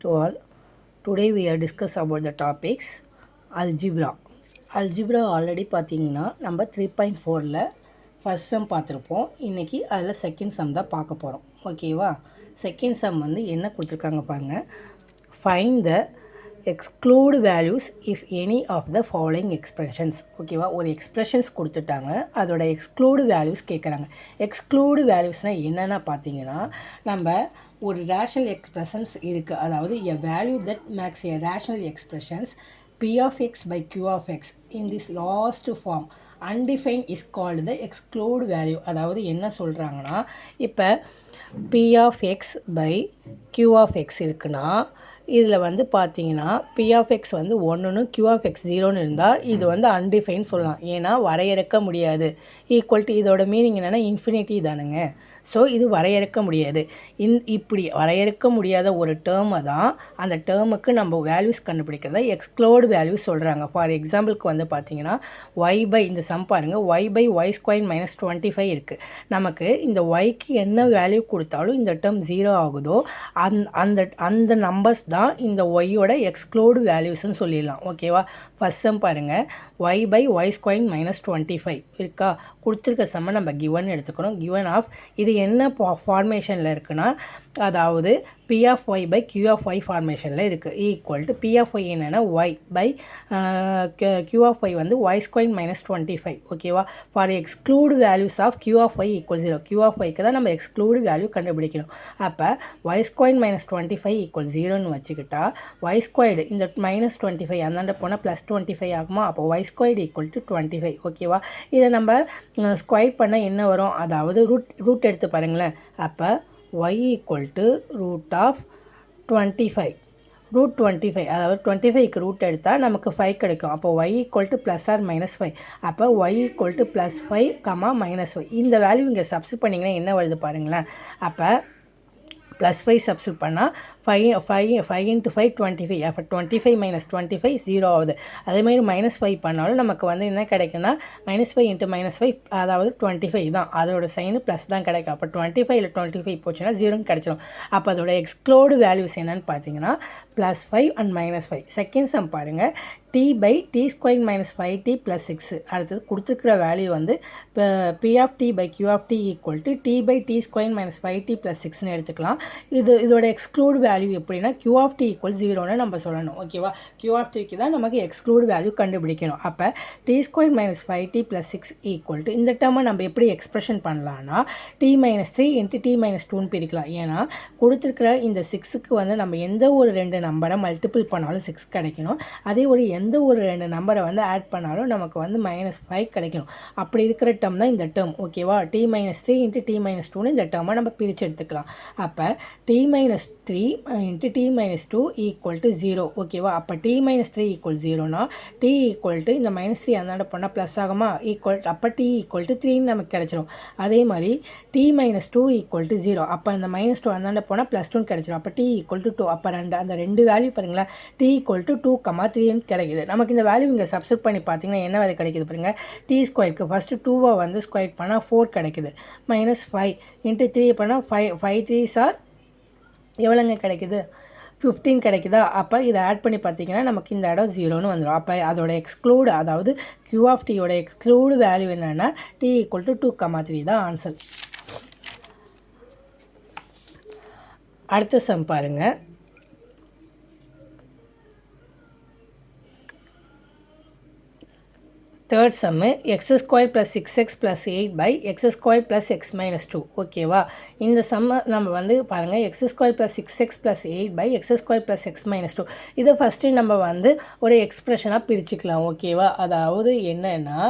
To all, today we are discuss about the topics algebra. Algebra already பார்த்தீங்கன்னா நம்ம 3.4ல் first sum பார்த்துருப்போம். இன்றைக்கி அதில் செகண்ட் சம் தான் பார்க்க போகிறோம். ஓகேவா? செகண்ட் சம் வந்து என்ன கொடுத்துருக்காங்க பாருங்கள். Find the exclude values if any of the following expressions. ஓகேவா? ஒரு எக்ஸ்பிரஷன்ஸ் கொடுத்துட்டாங்க, அதோட எக்ஸ்க்ளூடு வேல்யூஸ் கேட்குறாங்க. எக்ஸ்க்ளூடு வேல்யூஸ்னால் என்னென்னா பார்த்தீங்கன்னா, நம்ம ஒரு ரேஷனல் எக்ஸ்பிரஷன்ஸ் இருக்குது, அதாவது a value that makes a rational expressions p of x by q of x in this last form undefined is called the exclude value. அதாவது என்ன சொல்கிறாங்கன்னா, இப்போ p of x by q of x இருக்குன்னா இதில் வந்து பார்த்தீங்கன்னா p of x வந்து 1ன்னு q of x 0ன்னு இருந்தால் இது வந்து அன்டிஃபைன் சொல்லலாம். ஏன்னா வரையறுக்க முடியாது. ஈக்குவல் டு இதோட மீனிங் என்னென்னா இன்ஃபினிட்டி தானுங்க. ஸோ இது வரையறுக்க முடியாது. இப்படி வரையறுக்க முடியாத ஒரு டேர்மை தான் அந்த டேர்முக்கு நம்ம வேல்யூஸ் கண்டுபிடிக்கிறத எக்ஸ்க்ளூட் வேல்யூஸ் சொல்கிறாங்க. ஃபார் எக்ஸாம்பிளுக்கு வந்து பார்த்தீங்கன்னா ஒய் பை இந்த சம் பாருங்கள், y by y square minus 25 இருக்குது. நமக்கு இந்த ஒய்க்கு என்ன வேல்யூ கொடுத்தாலும் இந்த டேர்ம் 0 ஆகுதோ அந்த நம்பர்ஸ் தான் இந்த ஒய்யோட எக்ஸ்க்ளூட் வேல்யூஸ்ன்னு சொல்லிடலாம். ஓகேவா? ஃபர்ஸ்ட் சம் பாருங்கள், y by y square minus 25 இருக்கா? கொடுத்துருக்க சம்மை நம்ம கிவன் எடுத்துக்கணும். கிவன் ஆஃப் இது என்ன ஃபார்மேஷனில் இருக்குன்னா, அதாவது p of y by q of y ஃபார்மேஷனில் இருக்குது. Equal to p of y என்னென்னா y by q of y வந்து y ஸ்கொயர் மைனஸ் 25. ஓகேவா? For exclude values of q of y equal 0. q of yக்கு தான் நம்ம எக்ஸ்க்ளூட் வேல்யூ கண்டுபிடிக்கணும். அப்போ y square minus 25 equal 0ன்னு வச்சுக்கிட்டா y ஸ்கொயர்டு இந்த மைனஸ் 25 அந்தாண்ட போனால் ப்ளஸ் 25 ஆகுமா? அப்போ y ஸ்கொயர்டு ஈக்குவல் டு 25. ஓகேவா? இதை நம்ம ஸ்கொயர் பண்ண என்ன வரும்? அதாவது ரூட் எடுத்து பாருங்களேன். அப்போ y equal to root of 25. Root 25, அதாவது 25க்கு ரூட் எடுத்தால் நமக்கு 5 கிடைக்கும். அப்போ y equal to plus or minus 5. அப்போ y equal to plus 5, minus 5. இந்த வேல்யூ இங்கே சப்ஸ்டிட் பண்ணிங்கன்னா என்ன வருது பாருங்களேன். அப்போ ப்ளஸ் 5 சப்ஸ்டிட் பண்ணால் 5 இன்ட்டு 5 25. அப்போ 25 மைனஸ் 25 0 ஆகுது. அதேமாதிரி மைனஸ் 5 பண்ணாலும் நமக்கு வந்து என்ன கிடைக்குன்னா மைனஸ் 5 இன்ட்டு மைனஸ் 5, அதாவது 25 தான். அதோட சைனு ப்ளஸ் தான் கிடைக்கும். அப்போ 25ல் 25 போச்சுன்னா 0ன்னு கிடைச்சிடும். அப்போ அதோட எக்ஸ்க்ளூடு வேல்யூஸ் என்னன்னு பார்த்தீங்கன்னா plus 5 and minus 5. Second sum பாருங்கள், t by t square minus 5t plus 6. அடுத்தது கொடுத்துருக்கிற வேல்யூ வந்து p of t by q of t equal to t by t square minus 5t plus 6ன்னு எடுத்துக்கலாம். இதோட exclude value எப்படின்னா q of t equal 0ன்னு நம்ம சொல்லணும். ஓகேவா? q of tக்கு தான் நமக்கு எக்ஸ்க்ளூட் வேல்யூ கண்டுபிடிக்கணும். அப்போ t square minus 5t plus 6 equal to இந்த டேர்மை நம்ம எப்படி எக்ஸ்பிரஷன் பண்ணலான்னா t minus 3 into t minus 2ன்னு பிரிக்கலாம். ஏன்னா கொடுத்துருக்கிற இந்த 6க்கு வந்து நம்ம எந்த ஒரு 2 நம்பரை மல்டிபிள் பண்ணாலும் 6 கிடைக்கணும். அதே ஒரு எந்த ஒரு 2 நம்பரை வந்து ஆட் பண்ணாலும் நமக்கு வந்து மைனஸ் 5 கிடைக்கணும். அப்படி இருக்கிற டேர்ம் தான் இந்த டேர்ம். ஓகேவா? t minus 3 into t minus 2ன்னு இந்த டேர்மை நம்ம பிரித்து எடுத்துக்கலாம். அப்போ t minus 3 into t minus 2 equal to 0. ஓகேவா? அப்போ t மைனஸ் 3 ஈக்குவல் 0னா t ஈக்குவல் டு இந்த மைனஸ் 3 அந்தாண்ட போனால் ப்ளஸ் ஆகுமா? ஈக்குவல் அப்போ t ஈக்குவல் டு 3ன்னு நமக்கு கிடைச்சிடும். அதே மாதிரி t மைனஸ் 2 ஈக்குவல் டு 0. அப்போ இந்த மைனஸ் 2 அந்தாண்ட போனால் ப்ளஸ் 2ன்னு கிடைச்சிடும். அப்போ t ஈக்குவல் டு 2. அப்போ அந்த ரெண்டு வேல்யூ பாருங்களேன், t ஈக்குவல் டு 2, 3ன்னு கிடைக்குது. நமக்கு இந்த வேல்யூ இங்கே சப்ஸ்டிட் பண்ணி பார்த்தீங்கன்னா என்ன வேல்யூ கிடைக்குது பாருங்கள். t ஸ்கொயருக்கு ஃபஸ்ட்டு 2 வந்து ஸ்கொயர் பண்ணால் 4 கிடைக்குது. மைனஸ் 5 இன்ட்டு 3 பண்ணால் 5 3 சார் எவ்வளோங்க கிடைக்குது? 15 கிடைக்குதா? அப்போ இதை ஆட் பண்ணி பார்த்தீங்கன்னா நமக்கு இந்த இடம் 0ன்னு வந்துடும். அப்போ அதோட எக்ஸ்க்ளூடு, அதாவது q of t யோட எக்ஸ்க்ளூடு வேல்யூ என்னென்னா t ஈக்குவல் டு 2, 3 தான் ஆன்சர். அடுத்த சம் பாருங்கள். Third sum x square plus 6x plus 8 by x square plus x minus 2. ஓகேவா? இந்த சம்மை நம்ம வந்து பாருங்கள், x square plus 6x plus 8 by x square plus x minus 2. இதை ஃபஸ்ட்டு நம்ம வந்து ஒரு எக்ஸ்ப்ரெஷனாக பிரிச்சுக்கலாம். ஓகேவா? அதாவது என்னென்னா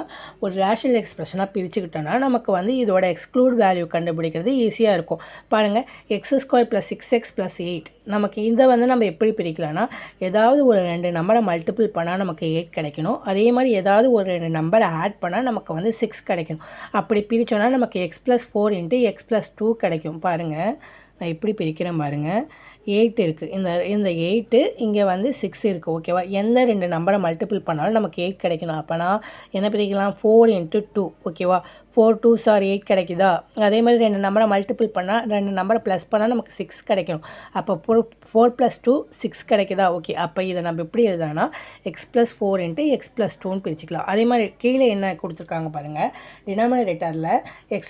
ஒரு ரேஷனல் எக்ஸ்ப்ரெஷனாக பிரிச்சுக்கிட்டோன்னா நமக்கு வந்து இதோட எக்ஸ்க்ளூட் வேல்யூ கண்டுபிடிக்கிறது ஈஸியாக இருக்கும். பாருங்கள், x square plus 6x plus 8. நமக்கு இதை வந்து நம்ம எப்படி பிரிக்கலாம்னா, ஏதாவது ஒரு 2 நம்பரை மல்டிபிள் பண்ணால் நமக்கு 8 கிடைக்கணும். அதே மாதிரி ஏதாவது ஒரு 2 நம்பரை ஆட் பண்ணால் நமக்கு வந்து 6 கிடைக்கணும். அப்படி பிரித்தோன்னா நமக்கு x + 4 இன்ட்டு x + 2 கிடைக்கும். பாருங்கள், நான் எப்படி பிரிக்கிறேன் பாருங்கள். 8 இருக்குது, இந்த 8 இங்கே வந்து 6 இருக்குது. ஓகேவா? எந்த 2 நம்பரை மல்டிபிள் பண்ணாலும் நமக்கு 8 கிடைக்கணும். அப்போனா என்ன பிரிக்கலாம்? 4 × 2. ஓகேவா? 4 2s ஆர் 8 கிடைக்குதா? அதே மாதிரி 2 நம்பரை மல்டிபிள் பண்ணால் 2 நம்பரை ப்ளஸ் பண்ணால் நமக்கு 6 கிடைக்கும். அப்போ 4 + 2 6 கிடைக்குதா? ஓகே, அப்போ இதை நம்ம எப்படி எழுதலாம்னா எக்ஸ் ப்ளஸ் 4 × எக்ஸ் + 2ன்னு பிரிச்சுக்கலாம். அதே மாதிரி கீழே என்ன கொடுத்துருக்காங்க பாருங்கள், டினாமினேட்டரில் x²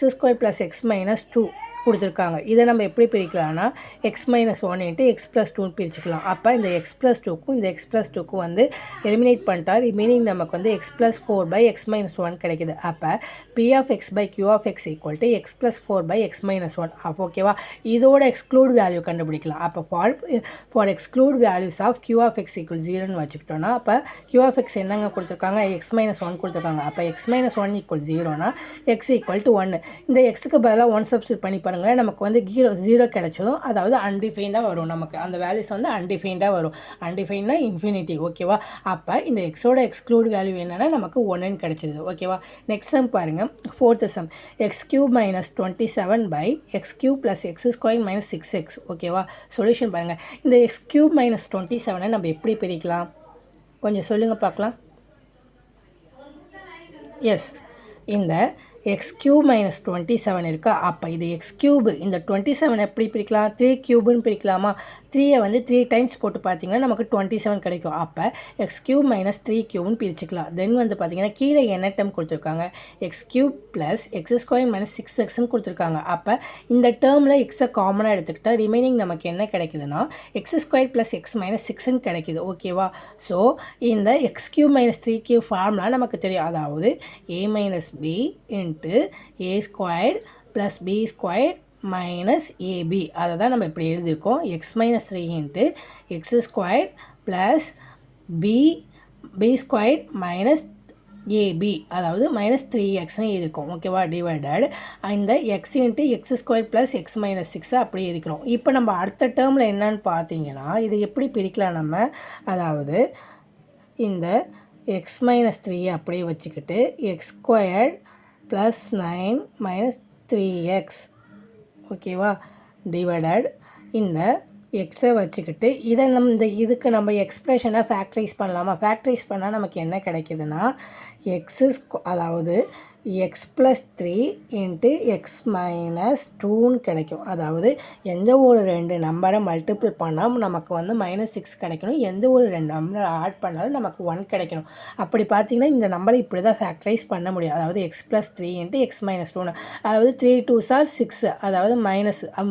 + x - 2 கொடுத்துருக்காங்க. இதை நம்ம எப்படி பிரிக்கலாம்னா x - 1 × x + 2ன்னு பிரிச்சுக்கலாம். அப்போ இந்த x + 2க்கும் இந்த x + 2க்கும் வந்து எலிமினேட் பண்ணிட்டா ரிமைனிங் நமக்கு வந்து x + 4/x - 1 கிடைக்குது. அப்போ P(x/Q) x + 4/x - 1. அப்போ ஓகேவா, இதோட எக்ஸ்க்ளூட் வேல்யூ கண்டுபிடிக்கலாம். அப்போ for exclude values of Q (x) = 0ன்னு வச்சுக்கிட்டோன்னா அப்போ Q (x) என்னங்க கொடுத்துருக்காங்க, x - 1 கொடுத்துருக்காங்க. அப்போ x - 1 = 0னா x = 1. இந்த எக்ஸுக்கு பதிலாக 1 சப்ஸ்டியூட் பண்ணி பாருங்கள், நமக்கு வந்து 0 கிடைச்சதும், அதாவது அன்டிஃபைண்டாக வரும். நமக்கு அந்த வேல்யூஸ் வந்து அன்டிஃபைண்டாக வரும். அன்டிஃபைன்னா இன்ஃபினிட்டி. ஓகேவா, அப்போ இந்த எக்ஸோட எக்ஸ்க்ளூட் வேல்யூ என்னென்னா நமக்கு 1ன்னு கிடைச்சிருது. ஓகேவா, நெக்ஸ்ட் சம் பாருங்கள், 4th some x³ - 27/x³ + x² - 6x. ஓகேவா, சொல்யூஷன் பாருங்கள். இந்த x³ - 27 நம்ம எப்படி பிரிக்கலாம் கொஞ்சம் சொல்லுங்கள் பார்க்கலாம். எஸ், இந்த x³ - 27 இருக்கா, அப்போ இது x³, இந்த 27 எப்படி பிரிக்கலாம், 3³ பிரிக்கலாமா? 3 வந்து 3 டைம்ஸ் போட்டு பார்த்தீங்கன்னா நமக்கு 27 கிடைக்கும். அப்போ x³ - 3³ பிரிச்சுக்கலாம். தென் வந்து பார்த்தீங்கன்னா கீழே என்ன டேர்ம் கொடுத்துருக்காங்க, x³ + x² - 6xன்னு கொடுத்துருக்காங்க. அப்போ இந்த டேர்மில் எக்ஸை காமனாக எடுத்துக்கிட்டால் ரிமைனிங் நமக்கு என்ன கிடைக்குதுன்னா x² + x - 6ன்னு கிடைக்குது. ஓகேவா, ஸோ இந்த x³ - 3³ ஃபார்முலா நமக்கு தெரியும். அதாவது a - b × a² + b² - ab. அதை தான் நம்ம இப்படி எழுதியிருக்கோம். x - 3 × x² + b² - ab, அதாவது -3xன்னு எழுதியிருக்கோம். ஓகேவா, டிவைடட் இந்த x × x² + x - 6 அப்படி எழுதிக்கிறோம். இப்போ நம்ம அடுத்த டேர்மில் என்னன்னு பார்த்தீங்கன்னா இது எப்படி பிரிக்கலாம் நம்ம, அதாவது இந்த x - 3 அப்படியே வச்சுக்கிட்டு x² + 9 - 3x. ஓகேவா, டிவைடட் இந்த எக்ஸை வச்சுக்கிட்டு இதை இதுக்கு நம்ம எக்ஸ்ப்ரெஷனை ஃபேக்டரைஸ் பண்ணலாமா? ஃபேக்டரைஸ் பண்ணால் நமக்கு என்ன கிடைக்குதுன்னா அதாவது x + 3 × x - 2ன்னு கிடைக்கும். அதாவது எந்த ஒரு 2 நம்பரை மல்டிபிள் பண்ணால் நமக்கு வந்து -6 கிடைக்கணும், எந்த ஒரு 2 நம்பரை ஆட் பண்ணாலும் நமக்கு 1 கிடைக்கணும். அப்படி பார்த்தீங்கன்னா இந்த நம்பரை இப்படி தான் ஃபேக்டரைஸ் பண்ண முடியும். அதாவது x + 3 × x - 2ன்னு, அதாவது 3 2s are 6, அதாவது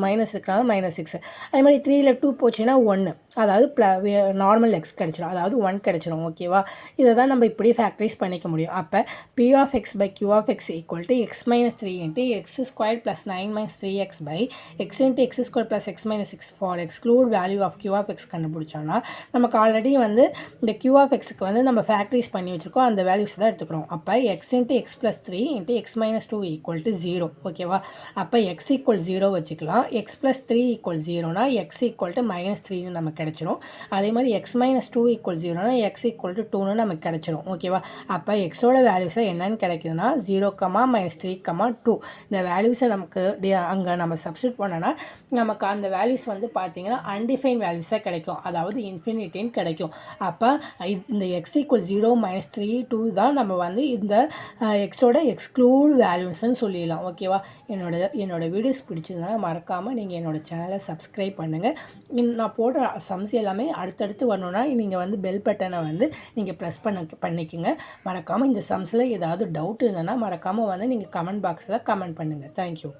மைனஸ் இருக்கிறனால -6. அதே மாதிரி 3ல் 2 போச்சுன்னா 1, அதாவது நார்மல் எக்ஸ் கிடச்சிடும், அதாவது 1 கிடச்சிடும். ஓகேவா, இதை தான் நம்ம இப்படி ஃபேக்டரைஸ் பண்ணிக்க முடியும். அப்போ P(x/Q) x - 3 × x² + 9 - 3x x × x² + x - 6 for exclude value of Q கண்டுபிடிச்சோன்னா நமக்கு ஆல்ரெடி வந்து இந்த Q வந்து நம்ம ஃபேக்டரைஸ் பண்ணி வச்சுருக்கோம், அந்த வேல்யூஸ் தான் எடுத்துக்கிறோம். அப்போ x × x + 3 × x - 2 = 0. ஓகேவா, அப்போ x = 0 வச்சுக்கலாம். x + 3 = 0னா x = -3ன்னு நமக்கு கிடைச்சிரும். அதே மாதிரி x - 2 = 0னா x = 2ன்னு நமக்கு கிடைச்சிரும். ஓகேவா, அப்போ எக்ஸோட வேல்யூஸை என்னன்னு கிடைக்குதுன்னா 0, -3, 2 இந்த வேல்யூஸை நமக்கு அங்கே நம்ம சப்ஸ்டியூட் பண்ணோன்னா நமக்கு அந்த வேல்யூஸ் வந்து பார்த்திங்கன்னா அன்டிஃபைன் வேல்யூஸாக கிடைக்கும், அதாவது இன்ஃபினிட்டின்னு கிடைக்கும். அப்போ இந்த x = 0, -3, 2 தான் நம்ம வந்து இந்த எக்ஸோட எக்ஸ்க்ளூட் வேல்யூஸ்ன்னு சொல்லிடலாம். ஓகேவா, என்னோட வீடியோஸ் பிடிச்சிருந்தனா மறக்காமல் நீங்கள் என்னோட சேனலை சப்ஸ்கிரைப் பண்ணுங்கள். நான் போடுற சம்ஸ் எல்லாமே அடுத்தடுத்து வரணுன்னா நீங்கள் வந்து பெல் பட்டனை வந்து நீங்கள் ப்ரெஸ் பண்ணிக்கோங்க. மறக்காமல் இந்த சம்ஸில் ஏதாவது டவுட் இருந்ததுன்னா மறக்காமல் வந்து நீங்கள் கமெண்ட் பாக்ஸில் கமெண்ட் பண்ணுங்கள். தேங்க்யூ.